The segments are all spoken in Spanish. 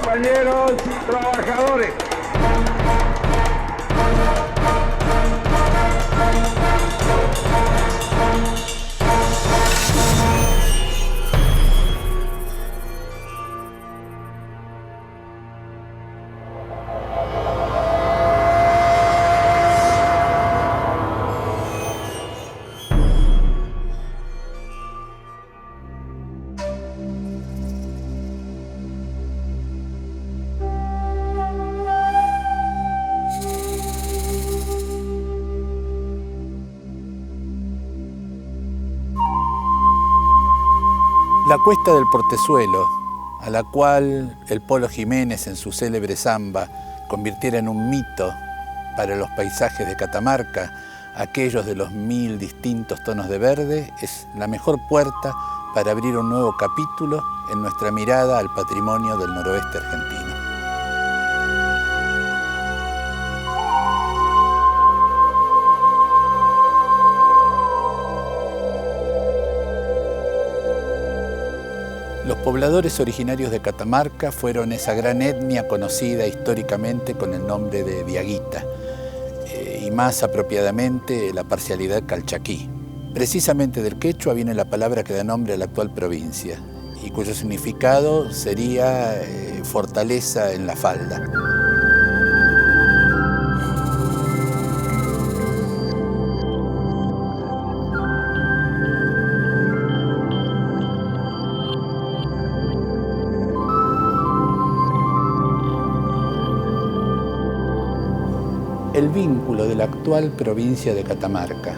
compañeros trabajadores. La cuesta del Portezuelo, a la cual el Polo Jiménez en su célebre samba convirtiera en un mito para los paisajes de Catamarca, aquellos de los 1000 distintos tonos de verde, es la mejor puerta para abrir un nuevo capítulo en nuestra mirada al patrimonio del noroeste argentino. Los pobladores originarios de Catamarca fueron esa gran etnia conocida históricamente con el nombre de Diaguita, y más apropiadamente la parcialidad calchaquí. Precisamente del quechua viene la palabra que da nombre a la actual provincia y cuyo significado sería fortaleza en la falda. El vínculo de la actual provincia de Catamarca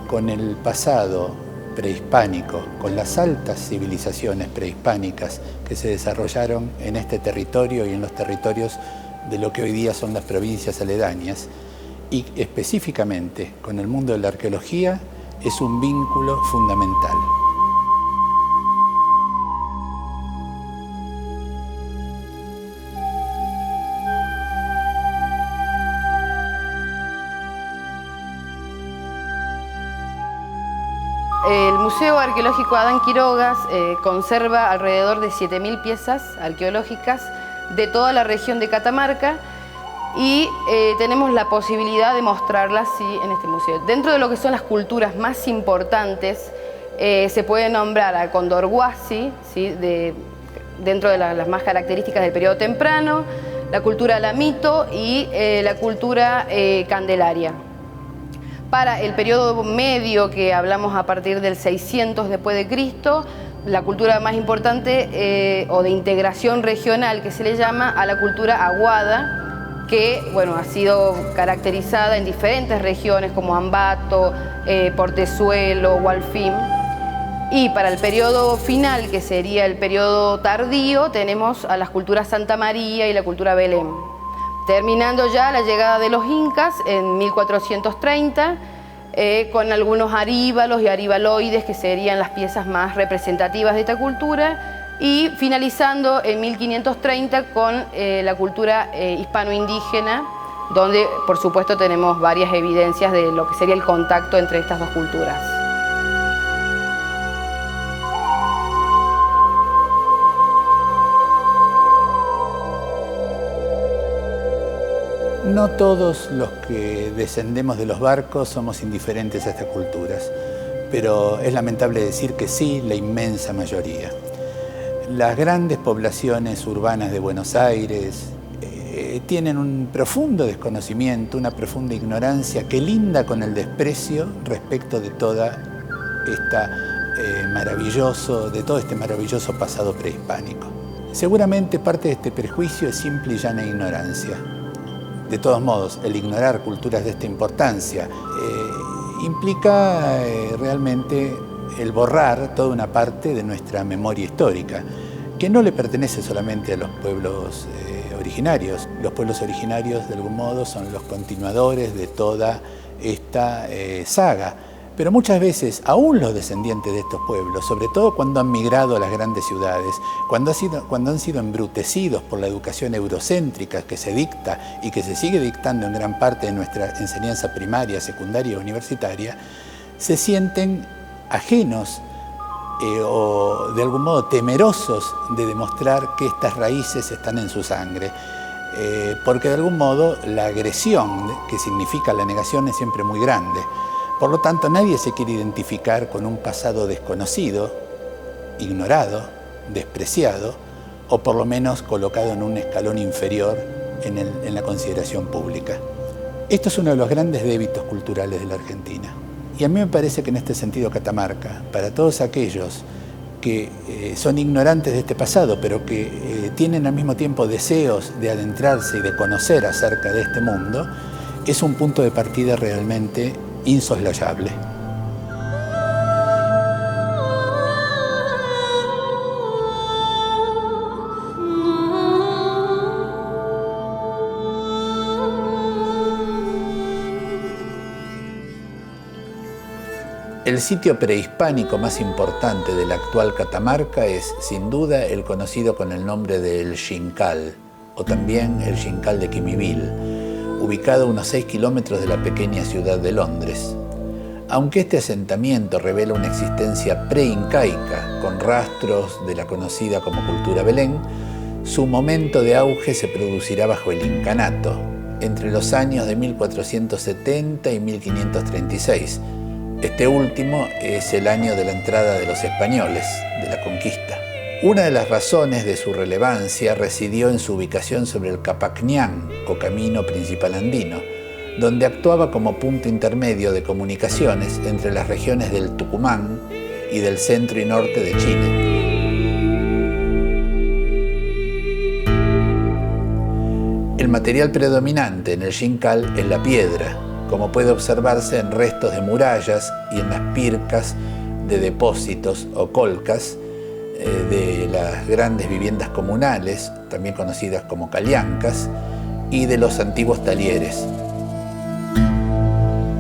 con el pasado prehispánico, con las altas civilizaciones prehispánicas que se desarrollaron en este territorio y en los territorios de lo que hoy día son las provincias aledañas, y específicamente con el mundo de la arqueología, es un vínculo fundamental. El Museo Arqueológico Adán Quiroga conserva alrededor de 7000 piezas arqueológicas de toda la región de Catamarca y tenemos la posibilidad de mostrarlas en este museo. Dentro de lo que son las culturas más importantes, se puede nombrar a Condorhuasi, dentro de las más características del periodo temprano, la cultura lamito y la cultura candelaria. Para el periodo medio, que hablamos a partir del 600 después de Cristo, la cultura más importante o de integración regional que se le llama a la cultura aguada, que bueno, ha sido caracterizada en diferentes regiones como Ambato, Portezuelo, Hualfín. Y para el periodo final, que sería el periodo tardío, tenemos a las culturas Santa María y la cultura Belén. Terminando ya la llegada de los incas en 1430, con algunos aríbalos y aribaloides, que serían las piezas más representativas de esta cultura, y finalizando en 1530 con la cultura hispano-indígena, donde por supuesto tenemos varias evidencias de lo que sería el contacto entre estas dos culturas. No todos los que descendemos de los barcos somos indiferentes a estas culturas, pero es lamentable decir que sí, la inmensa mayoría. Las grandes poblaciones urbanas de Buenos Aires tienen un profundo desconocimiento, una profunda ignorancia que linda con el desprecio respecto de toda esta de todo este maravilloso pasado prehispánico. Seguramente parte de este prejuicio es simple y llana ignorancia. De todos modos, el ignorar culturas de esta importancia implica realmente el borrar toda una parte de nuestra memoria histórica, que no le pertenece solamente a los pueblos originarios. Los pueblos originarios, de algún modo, son los continuadores de toda esta saga. Pero muchas veces, aún los descendientes de estos pueblos, sobre todo cuando han migrado a las grandes ciudades, cuando han sido embrutecidos por la educación eurocéntrica que se dicta y que se sigue dictando en gran parte de nuestra enseñanza primaria, secundaria y universitaria, se sienten ajenos o de algún modo temerosos de demostrar que estas raíces están en su sangre. Porque de algún modo la agresión, que significa la negación, es siempre muy grande. Por lo tanto, nadie se quiere identificar con un pasado desconocido, ignorado, despreciado, o por lo menos colocado en un escalón inferior en la consideración pública. Esto es uno de los grandes débitos culturales de la Argentina. Y a mí me parece que en este sentido Catamarca, para todos aquellos que son ignorantes de este pasado, pero que tienen al mismo tiempo deseos de adentrarse y de conocer acerca de este mundo, es un punto de partida realmente insoslayable. El sitio prehispánico más importante de la actual Catamarca es, sin duda, el conocido con el nombre de El Xincal, o también el Xincal de Quimivil, ubicado a unos 6 kilómetros de la pequeña ciudad de Londres. Aunque este asentamiento revela una existencia pre-incaica, con rastros de la conocida como cultura Belén, su momento de auge se producirá bajo el incanato, entre los años de 1470 y 1536, Este último es el año de la entrada de los españoles, de la conquista. Una de las razones de su relevancia residió en su ubicación sobre el Capacñán, o camino principal andino, donde actuaba como punto intermedio de comunicaciones entre las regiones del Tucumán y del centro y norte de Chile. El material predominante en el Xincal es la piedra, como puede observarse en restos de murallas y en las pircas de depósitos o colcas de las grandes viviendas comunales, también conocidas como caliancas, y de los antiguos talleres.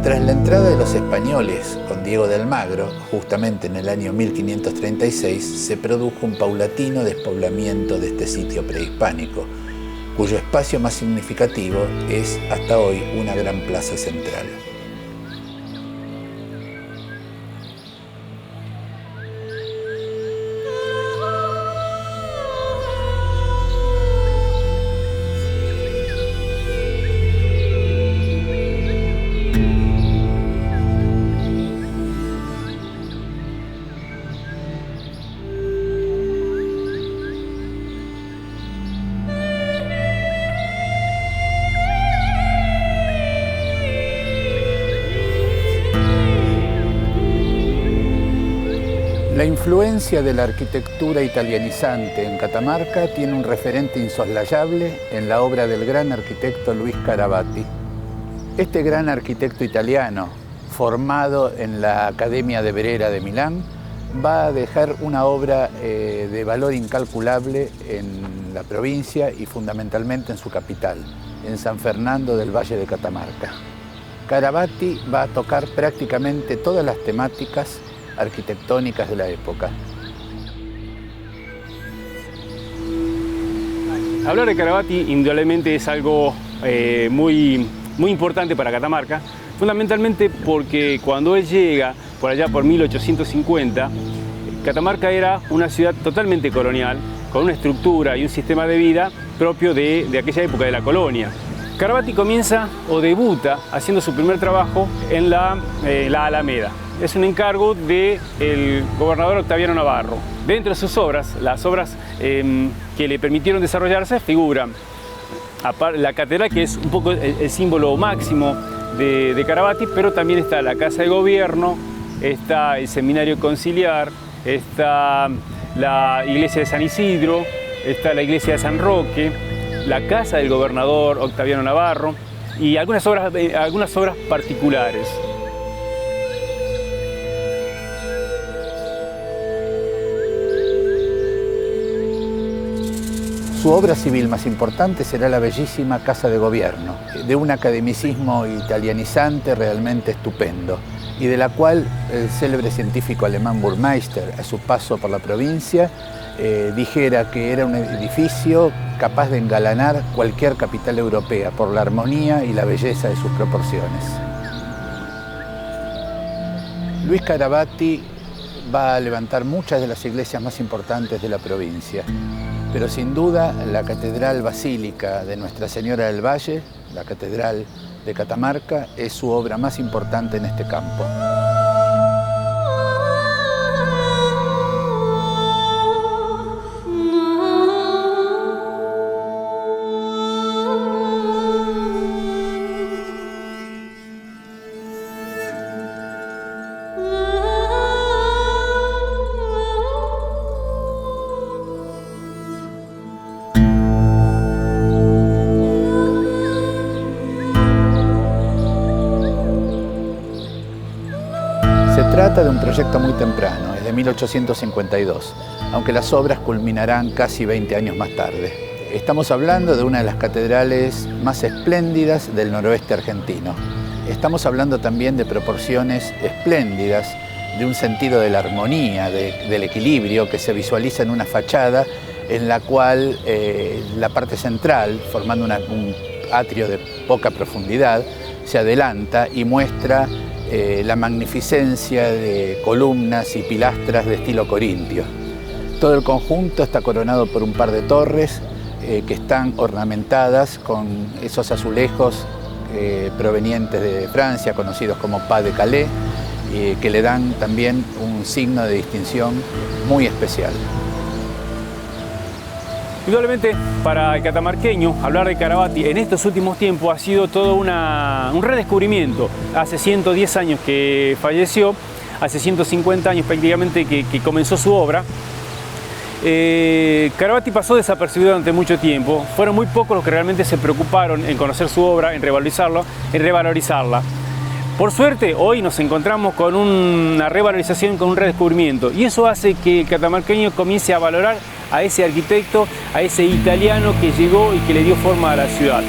Tras la entrada de los españoles con Diego de Almagro, justamente en el año 1536, se produjo un paulatino despoblamiento de este sitio prehispánico, cuyo espacio más significativo es hasta hoy una gran plaza central. La influencia de la arquitectura italianizante en Catamarca tiene un referente insoslayable en la obra del gran arquitecto Luis Carabatti. Este gran arquitecto italiano, formado en la Academia de Brera de Milán, va a dejar una obra de valor incalculable en la provincia y fundamentalmente en su capital, en San Fernando del Valle de Catamarca. Carabatti va a tocar prácticamente todas las temáticas arquitectónicas de la época. Hablar de Carabatti indudablemente es algo muy importante para Catamarca, fundamentalmente porque cuando él llega, por allá por 1850, Catamarca era una ciudad totalmente colonial, con una estructura y un sistema de vida propio de aquella época de la colonia. Carabatti comienza o debuta haciendo su primer trabajo en la Alameda. Es un encargo del gobernador Octaviano Navarro. Dentro de sus obras, las obras que le permitieron desarrollarse, figuran la catedral, que es un poco el símbolo máximo de Carabatti, pero también está la Casa de Gobierno, está el Seminario Conciliar, está la Iglesia de San Isidro, está la Iglesia de San Roque, la Casa del Gobernador Octaviano Navarro y algunas obras particulares. Su obra civil más importante será la bellísima Casa de Gobierno, de un academicismo italianizante realmente estupendo, y de la cual el célebre científico alemán Burmeister, a su paso por la provincia, dijera que era un edificio capaz de engalanar cualquier capital europea por la armonía y la belleza de sus proporciones. Luis Carabatti va a levantar muchas de las iglesias más importantes de la provincia, pero sin duda la Catedral Basílica de Nuestra Señora del Valle, la Catedral de Catamarca, es su obra más importante en este campo. Se trata de un proyecto muy temprano, es de 1852, aunque las obras culminarán casi 20 años más tarde. Estamos hablando de una de las catedrales más espléndidas del noroeste argentino. Estamos hablando también de proporciones espléndidas, de un sentido de la armonía, del equilibrio que se visualiza en una fachada en la cual la parte central, formando un atrio de poca profundidad, se adelanta y muestra la magnificencia de columnas y pilastras de estilo corintio. Todo el conjunto está coronado por un par de torres que están ornamentadas con esos azulejos provenientes de Francia, conocidos como pas de Calais, que le dan también un signo de distinción muy especial. Indudablemente, para el catamarqueño, hablar de Carabati en estos últimos tiempos ha sido todo un redescubrimiento. Hace 110 años que falleció, hace 150 años prácticamente que comenzó su obra. Carabati pasó desapercibido durante mucho tiempo. Fueron muy pocos los que realmente se preocuparon en conocer su obra, en revalorizarla. Por suerte, hoy nos encontramos con una revalorización, con un redescubrimiento. Y eso hace que el catamarqueño comience a valorar a ese arquitecto, a ese italiano que llegó y que le dio forma a la ciudad.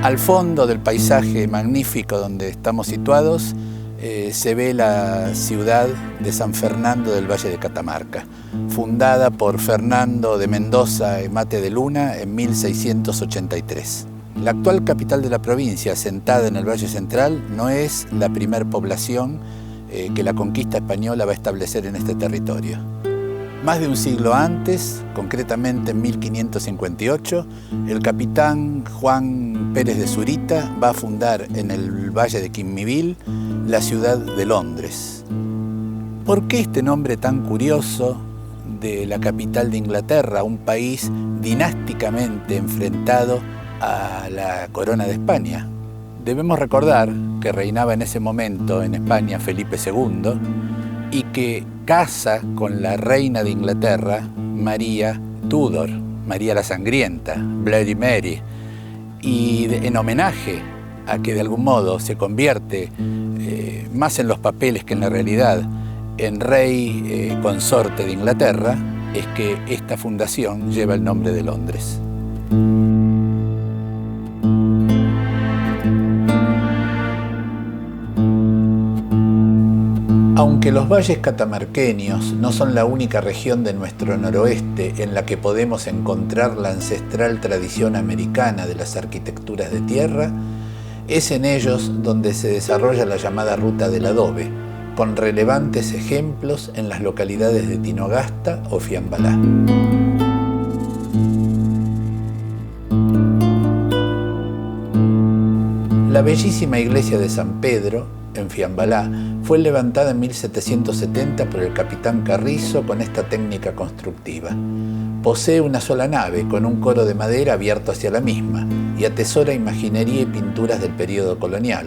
Al fondo del paisaje magnífico donde estamos situados se ve la ciudad de San Fernando del Valle de Catamarca, fundada por Fernando de Mendoza y Mate de Luna en 1683. La actual capital de la provincia, asentada en el Valle Central, no es la primer población que la conquista española va a establecer en este territorio. Más de un siglo antes, concretamente en 1558, el capitán Juan Pérez de Zurita va a fundar en el valle de Quimivil la ciudad de Londres. ¿Por qué este nombre tan curioso de la capital de Inglaterra, un país dinásticamente enfrentado a la corona de España? Debemos recordar que reinaba en ese momento en España Felipe II y que casa con la reina de Inglaterra, María Tudor, María la Sangrienta, Bloody Mary, y en homenaje a que de algún modo se convierte más en los papeles que en la realidad en rey consorte de Inglaterra, es que esta fundación lleva el nombre de Londres. Aunque los valles catamarqueños no son la única región de nuestro noroeste en la que podemos encontrar la ancestral tradición americana de las arquitecturas de tierra, es en ellos donde se desarrolla la llamada Ruta del Adobe, con relevantes ejemplos en las localidades de Tinogasta o Fiambalá. La bellísima iglesia de San Pedro, en Fiambalá, fue levantada en 1770 por el capitán Carrizo con esta técnica constructiva. Posee una sola nave, con un coro de madera abierto hacia la misma, y atesora imaginería y pinturas del período colonial.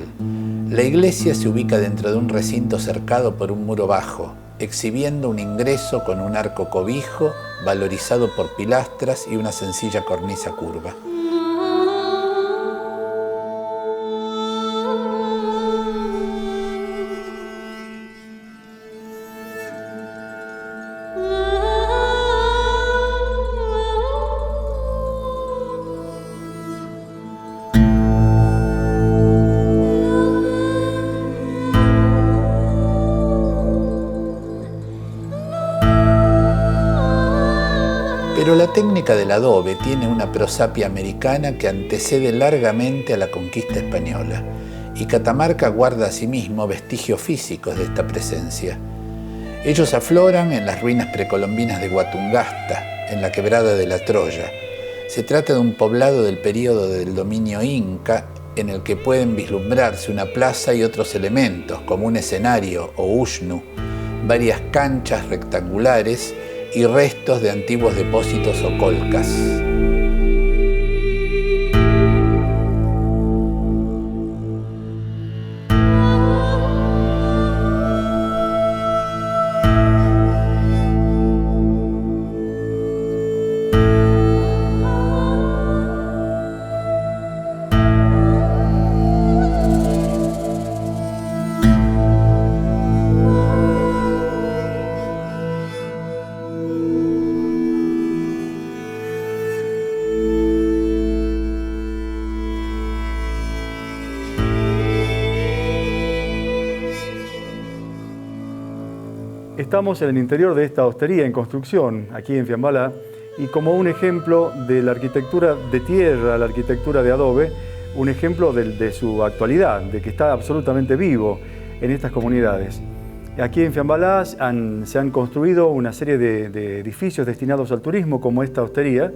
La iglesia se ubica dentro de un recinto cercado por un muro bajo, exhibiendo un ingreso con un arco cobijo, valorizado por pilastras y una sencilla cornisa curva. Pero la técnica del adobe tiene una prosapia americana que antecede largamente a la conquista española, y Catamarca guarda asimismo vestigios físicos de esta presencia. Ellos afloran en las ruinas precolombinas de Guatungasta, en la quebrada de la Troya. Se trata de un poblado del período del dominio inca, en el que pueden vislumbrarse una plaza y otros elementos, como un escenario o ushnu, varias canchas rectangulares y restos de antiguos depósitos o colcas. Estamos en el interior de esta hostería en construcción, aquí en Fiambalá, y como un ejemplo de la arquitectura de tierra, la arquitectura de adobe, un ejemplo de su actualidad, de que está absolutamente vivo en estas comunidades. Aquí en Fiambalá se han construido una serie de edificios destinados al turismo, como esta hostería,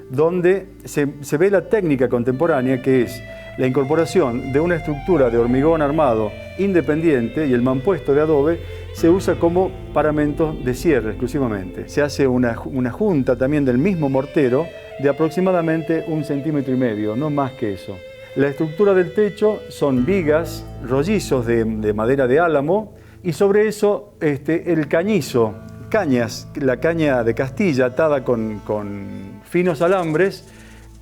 donde se ve la técnica contemporánea, que es la incorporación de una estructura de hormigón armado independiente, y el mampuesto de adobe se usa como paramento de cierre exclusivamente. Se hace una junta también del mismo mortero de aproximadamente 1,5 centímetros, no más que eso. La estructura del techo son vigas, rollizos de madera de álamo, y sobre eso el cañizo, cañas, la caña de Castilla atada con finos alambres.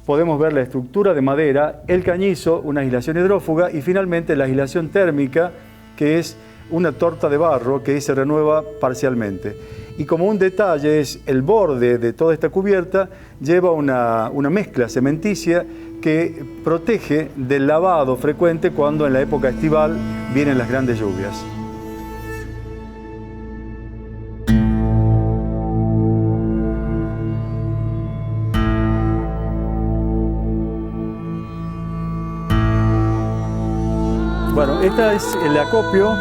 Podemos ver la estructura de madera, el cañizo, una aislación hidrófuga y finalmente la aislación térmica, que es una torta de barro que se renueva parcialmente. Y como un detalle es el borde de toda esta cubierta lleva una mezcla cementicia que protege del lavado frecuente cuando en la época estival vienen las grandes lluvias. Bueno, este es el acopio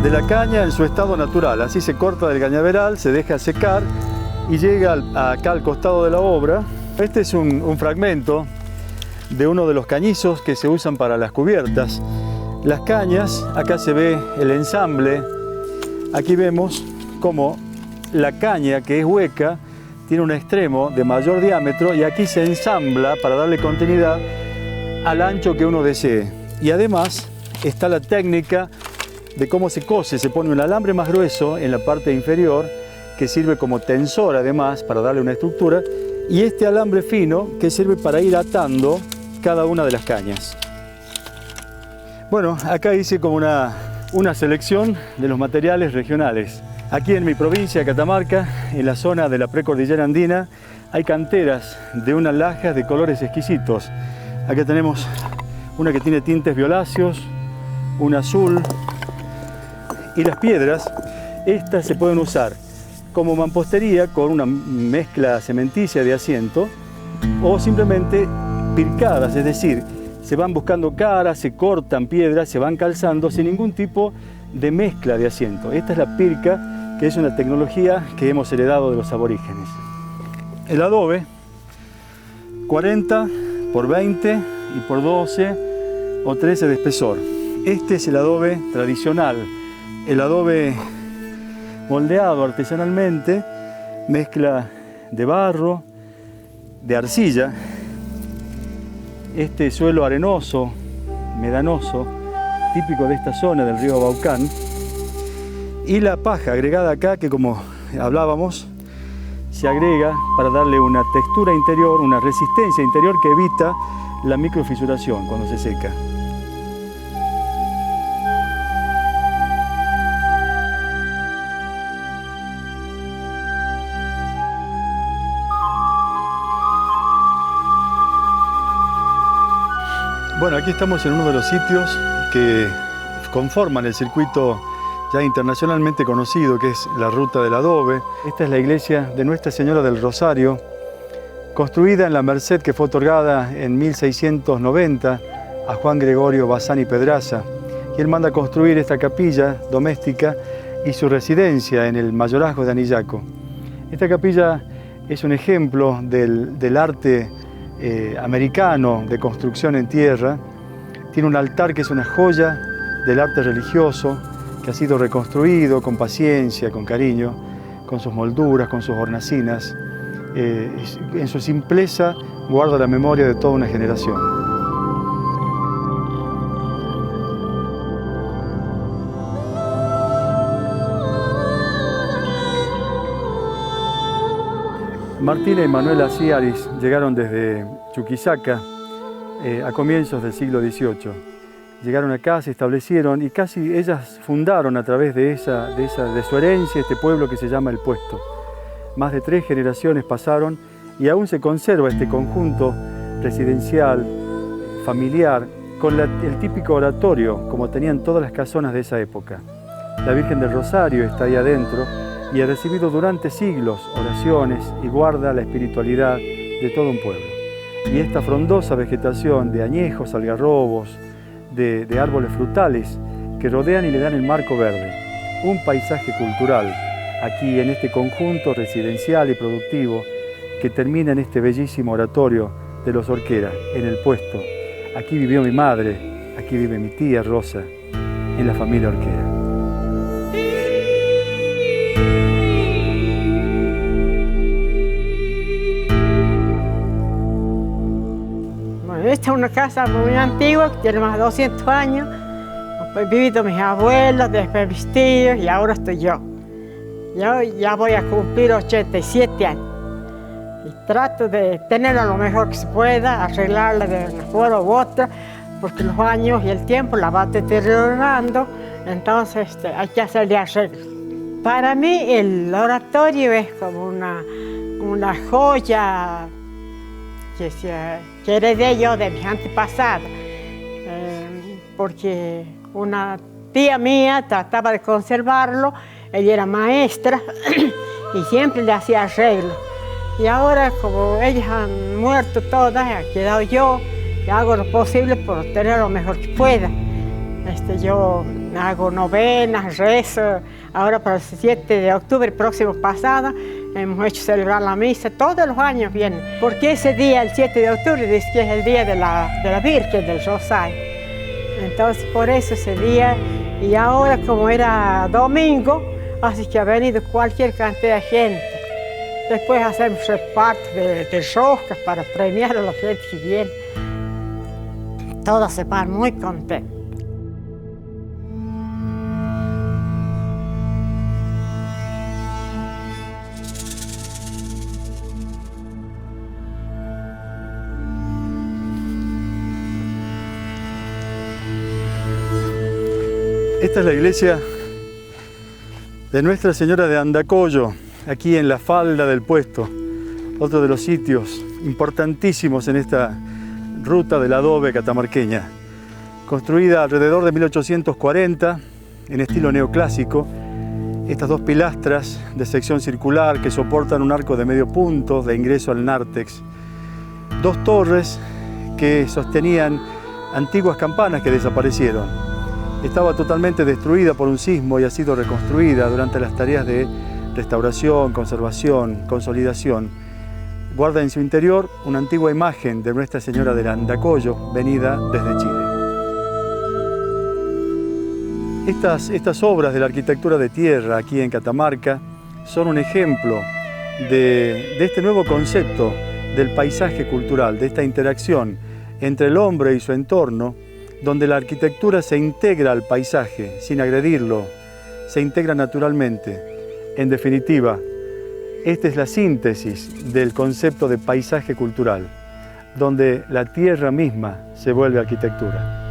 de la caña en su estado natural. Así se corta del cañaveral, se deja secar y llega acá al costado de la obra. Este es un fragmento de uno de los cañizos que se usan para las cubiertas. Las cañas, acá se ve el ensamble. Aquí vemos cómo la caña, que es hueca, tiene un extremo de mayor diámetro y aquí se ensambla para darle continuidad al ancho que uno desee. Y además está la técnica de cómo se cose. Se pone un alambre más grueso en la parte inferior que sirve como tensor además para darle una estructura, y este alambre fino que sirve para ir atando cada una de las cañas. Bueno, acá hice como una selección de los materiales regionales. Aquí en mi provincia, Catamarca, en la zona de la precordillera andina, hay canteras de unas lajas de colores exquisitos. Acá tenemos una que tiene tintes violáceos, un azul, y las piedras, estas se pueden usar como mampostería con una mezcla cementicia de asiento o simplemente pircadas, es decir, se van buscando caras, se cortan piedras, se van calzando sin ningún tipo de mezcla de asiento. Esta es la pirca, que es una tecnología que hemos heredado de los aborígenes. El adobe, 40 por 20 y por 12 o 13 de espesor. Este es el adobe tradicional, el adobe moldeado artesanalmente, mezcla de barro, de arcilla, este suelo arenoso, medanoso, típico de esta zona del río Baucán, y la paja agregada acá, que como hablábamos, se agrega para darle una textura interior, una resistencia interior que evita la microfisuración cuando se seca. Bueno, aquí estamos en uno de los sitios que conforman el circuito ya internacionalmente conocido, que es la Ruta del Adobe. Esta es la iglesia de Nuestra Señora del Rosario, construida en la merced que fue otorgada en 1690 a Juan Gregorio Bazán y Pedraza. Y él manda construir esta capilla doméstica y su residencia en el mayorazgo de Anillaco. Esta capilla es un ejemplo del arte americano de construcción en tierra. Tiene un altar que es una joya del arte religioso, que ha sido reconstruido con paciencia, con cariño, con sus molduras, con sus hornacinas. En su simpleza guarda la memoria de toda una generación. Martina y Manuela Ciaris llegaron desde Chuquisaca a comienzos del siglo XVIII. Llegaron acá, se establecieron y casi ellas fundaron a través de su herencia este pueblo que se llama El Puesto. Más de 3 generaciones pasaron y aún se conserva este conjunto residencial, familiar, con el típico oratorio como tenían todas las casonas de esa época. La Virgen del Rosario está ahí adentro y ha recibido durante siglos oraciones y guarda la espiritualidad de todo un pueblo. Y esta frondosa vegetación de añejos, algarrobos, de árboles frutales que rodean y le dan el marco verde. Un paisaje cultural aquí en este conjunto residencial y productivo que termina en este bellísimo oratorio de los Orquera, en El Puesto. Aquí vivió mi madre, aquí vive mi tía Rosa, en la familia Orquera. Esta es una casa muy antigua, que tiene más de 200 años. He vivido mis abuelos, después mis tíos y ahora estoy yo. Yo ya voy a cumplir 87 años. Y trato de tenerla lo mejor que se pueda, arreglarla de una forma u otra, porque los años y el tiempo la va deteriorando, entonces hay que hacerle arreglo. Para mí el oratorio es como una joya que heredé yo de mis antepasados, porque una tía mía trataba de conservarlo, ella era maestra y siempre le hacía arreglo. Y ahora, como ellas han muerto todas, he quedado yo y hago lo posible por tener lo mejor que pueda. Yo hago novenas, rezo. Ahora para el 7 de octubre próximo pasado hemos hecho celebrar la misa, todos los años vienen, porque ese día, el 7 de octubre, dice que es el día de la Virgen del Rosario. Entonces por eso ese día, y ahora como era domingo, así que ha venido cualquier cantidad de gente. Después hacemos reparto de roscas para premiar a la gente que viene. Todos se van muy contentos. Esta es la iglesia de Nuestra Señora de Andacollo, aquí en la falda del Puesto, otro de los sitios importantísimos en esta ruta del adobe catamarqueña. Construida alrededor de 1840, en estilo neoclásico, estas 2 pilastras de sección circular que soportan un arco de medio punto de ingreso al nártex, 2 torres que sostenían antiguas campanas que desaparecieron. Estaba totalmente destruida por un sismo y ha sido reconstruida durante las tareas de restauración, conservación, consolidación. Guarda en su interior una antigua imagen de Nuestra Señora del Andacollo, venida desde Chile. Estas obras de la arquitectura de tierra aquí en Catamarca son un ejemplo de este nuevo concepto del paisaje cultural, de esta interacción entre el hombre y su entorno, donde la arquitectura se integra al paisaje sin agredirlo, se integra naturalmente. En definitiva, esta es la síntesis del concepto de paisaje cultural, donde la tierra misma se vuelve arquitectura.